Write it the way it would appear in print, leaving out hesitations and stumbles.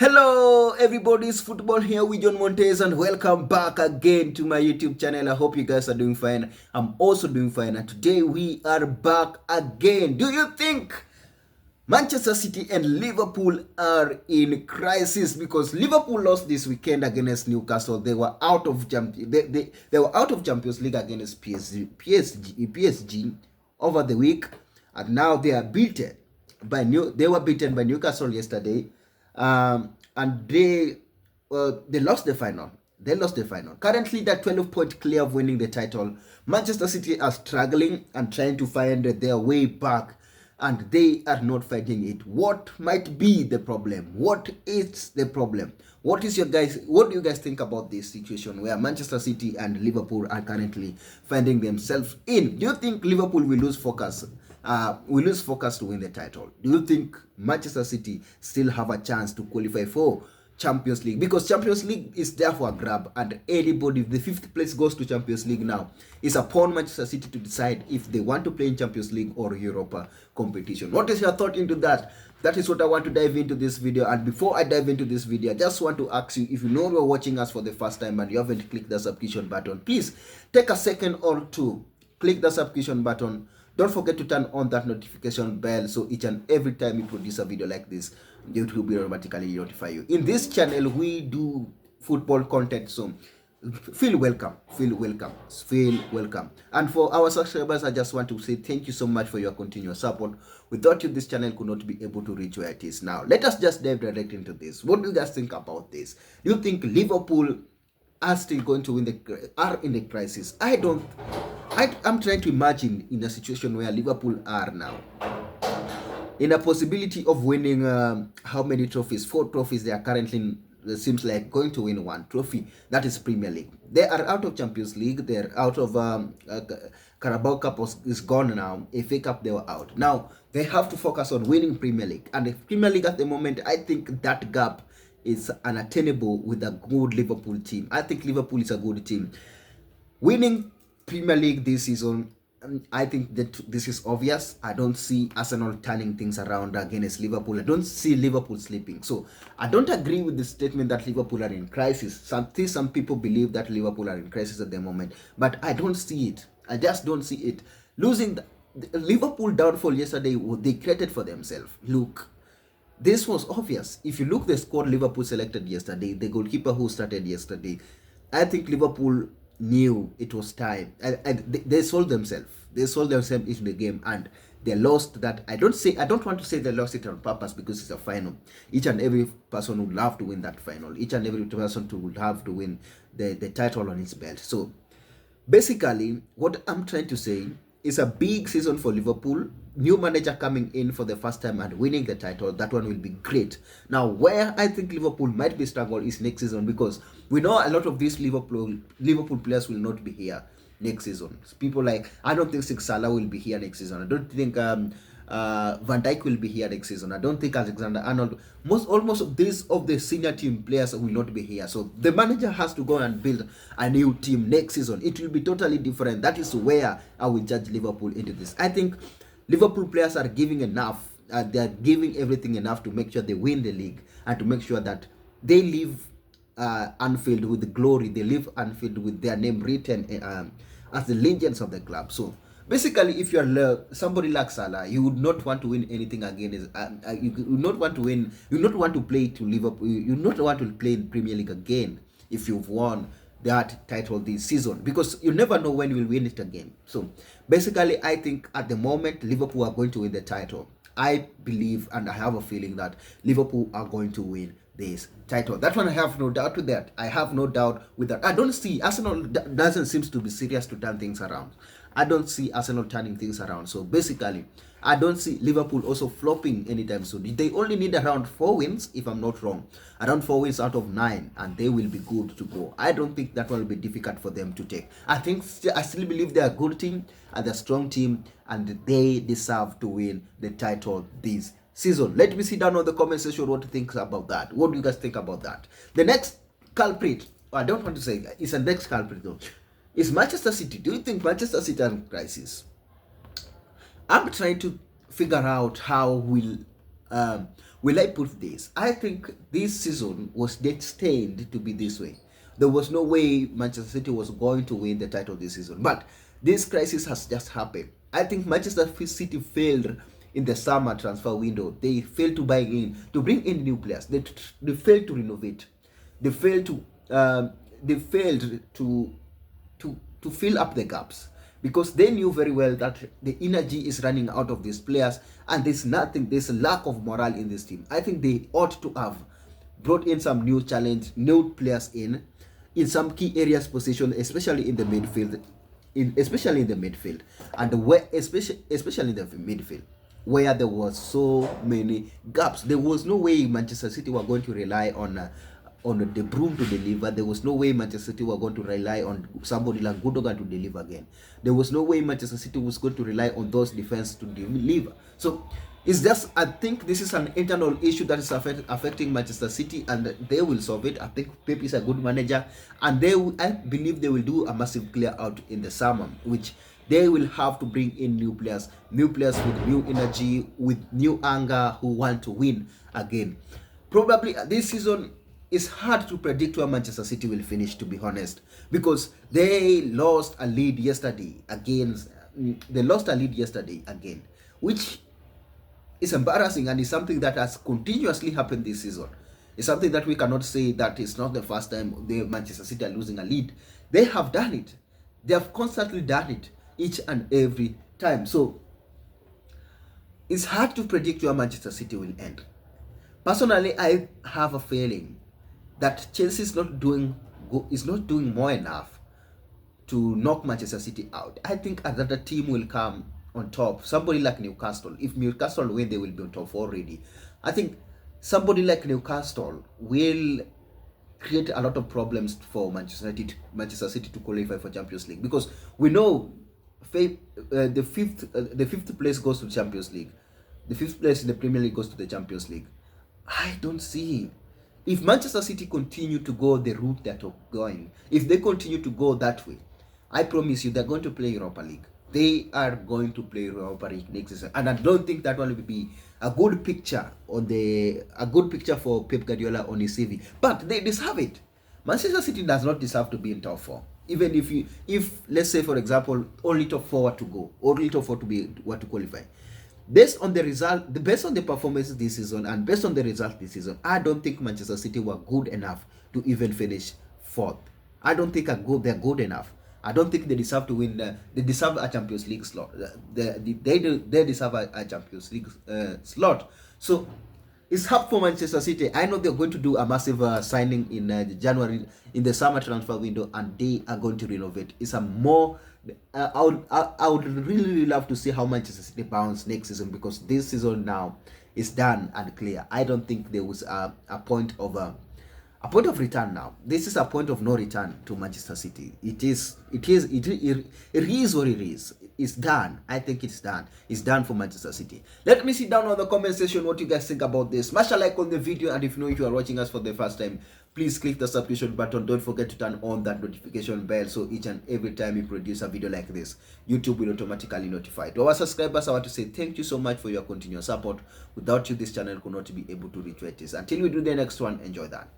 Hello everybody, it's Football here with John Montes and welcome back again to my YouTube channel. I hope you guys are doing fine. I'm also doing fine and today we are back again. Do you think Manchester City and Liverpool are in crisis? Because Liverpool lost this weekend against Newcastle. They were out of they were out of Champions League against PSG over the week, and now they are beaten by they were beaten by Newcastle yesterday, and they lost the final. They lost the final. Currently, they're 12-point clear of winning the title. Manchester City are struggling and trying to find their way back, and they are not fighting it. What might be the problem? What is the problem? What do you guys think about this situation where Manchester City and Liverpool are currently finding themselves in? Do you think Liverpool will lose focus? We lose focus to win the title? Do you think Manchester City still have a chance to qualify for Champions League? Because Champions League is there for a grab, and anybody, if the fifth place goes to Champions League now, it's upon Manchester City to decide if they want to play in Champions League or Europa competition. What is your thought into that? That is what I want to dive into this video. And before I dive into this video, I just want to ask you, if you know you're watching us for the first time and you haven't clicked the subscription button, please take a second or two, click the subscription button. Don't forget to turn on that notification bell so each and every time we produce a video like this, it will be automatically notify you. In this channel, we do football content, so feel welcome. And for our subscribers, I just want to say thank you so much for your continuous support. Without you, this channel could not be able to reach where it is now. Let us just dive direct into this. What do you guys think about this? Do you think Liverpool are still going to are in the crisis? I'm trying to imagine in a situation where Liverpool are now, in a possibility of winning how many trophies? 4 trophies. They are currently, it seems like, going to win 1 trophy. That is Premier League. They are out of Champions League. They are out of Carabao Cup is gone now. FA Cup, they were out. Now they have to focus on winning Premier League. And the Premier League at the moment, I think that gap is unattainable with a good Liverpool team. I think Liverpool is a good team. Winning Premier League this season, I think that this is obvious. I don't see Arsenal turning things around against Liverpool. I don't see Liverpool sleeping. So I don't agree with the statement that Liverpool are in crisis. Some people believe that Liverpool are in crisis at the moment, but I don't see it. I just don't see it. Losing the Liverpool downfall yesterday, what they created for themselves. Look, this was obvious. If you look the squad Liverpool selected yesterday, the goalkeeper who started yesterday, I think Liverpool knew it was time, and they sold themselves. They sold themselves into the game, and they lost that. I don't want to say they lost it on purpose, because it's a final. Each and every person would love to win that final. Each and every person would have to win the title on his belt. So basically, what I'm trying to say is a big season for Liverpool. New manager coming in for the first time and winning the title, that one will be great. Now, where I think Liverpool might be struggle is next season, because we know a lot of these Liverpool players will not be here next season. People like, I don't think Salah will be here next season. I don't think Van Dijk will be here next season. I don't think Alexander-Arnold. Almost of the senior team players will not be here. So the manager has to go and build a new team next season. It will be totally different. That is where I will judge Liverpool into this. I think Liverpool players are giving enough. They are giving everything enough to make sure they win the league, and to make sure that they leave Anfield with the glory. They leave Anfield with their name written as the legends of the club. So basically, if you're somebody like Salah, you would not want to win anything again. You would not want to win. You would not want to play to Liverpool. You would not want to play in Premier League again if you've won that title this season, because you never know when you will win it again. So basically, I think at the moment Liverpool are going to win the title. I believe and I have a feeling that Liverpool are going to win this title. That one, I have no doubt with that. I have no doubt with that. I don't see Arsenal doesn't seem to be serious to turn things around. I don't see Arsenal turning things around. So basically, I don't see Liverpool also flopping anytime soon. They only need around 4 wins, if I'm not wrong. Around 4 wins out of 9, and they will be good to go. I don't think that one will be difficult for them to take. I still believe they're a good team, and they're a strong team, and they deserve to win the title this season. Let me see down on the comment section what you think about that. What do you guys think about that? The next culprit, I don't want to say it's the next culprit though, is Manchester City. Do you think Manchester City are in crisis? I'm trying to figure out how will will I put this? I think this season was destined to be this way. There was no way Manchester City was going to win the title this season. But this crisis has just happened. I think Manchester City failed in the summer transfer window. They failed to buy in, to bring in new players. They failed to renovate. They failed to to fill up the gaps, because they knew very well that the energy is running out of these players, and there's a lack of morale in this team. I think they ought to have brought in some new new players in some key areas position, especially in the midfield, and where especially in the midfield, where there was so many gaps. There was no way Manchester City were going to rely on the broom to deliver. There was no way Manchester City were going to rely on somebody like Gundogan to deliver again. There was no way Manchester City was going to rely on those defense to deliver. So it's just, I think this is an internal issue that is affecting Manchester City, and they will solve it. I think Pep is a good manager, and I believe they will do a massive clear out in the summer, which they will have to bring in new players with new energy, with new anger, who want to win again. Probably this season, it's hard to predict where Manchester City will finish, to be honest, because they lost a lead yesterday again, which is embarrassing, and is something that has continuously happened this season. It's something that we cannot say that it's not the first time Manchester City are losing a lead. They have done it. They have constantly done it each and every time. So it's hard to predict where Manchester City will end. Personally, I have a feeling that Chelsea is not doing more enough to knock Manchester City out. I think another team will come on top. Somebody like Newcastle. If Newcastle win, they will be on top already. I think somebody like Newcastle will create a lot of problems for Manchester City to qualify for Champions League, because we know the fifth place goes to Champions League. The fifth place in the Premier League goes to the Champions League. I don't see. If Manchester City continue to go the route that are going, if they continue to go that way, I promise you they're going to play Europa League. They are going to play Europa League next season, and I don't think that will be a good picture for Pep Guardiola on his CV. But they deserve it. Manchester City does not deserve to be in top 4. Even if let's say, for example, only top 4 were to go, only top 4 to qualify. Based on the performances this season, and based on the results this season, I don't think Manchester City were good enough to even finish 4th. I don't think they're good enough. I don't think they deserve to win. They deserve a Champions League slot. They deserve a Champions League slot. So it's hard for Manchester City. I know they're going to do a massive signing in January, in the summer transfer window, and they are going to renovate. It's a more I would really love to see how Manchester City bounce next season, because this season now is done and clear. I don't think there was a point of return now. This is a point of no return to Manchester City. It is what it is. It's done. I think it's done. It's done for Manchester City. Let me see down on the comment section what you guys think about this. Smash a like on the video, and if you are watching us for the first time, please click the subscription button. Don't forget to turn on that notification bell, so each and every time we produce a video like this, YouTube will automatically notify. To our subscribers, I want to say thank you so much for your continuous support. Without you, this channel could not be able to reach where it is. Until we do the next one, enjoy that.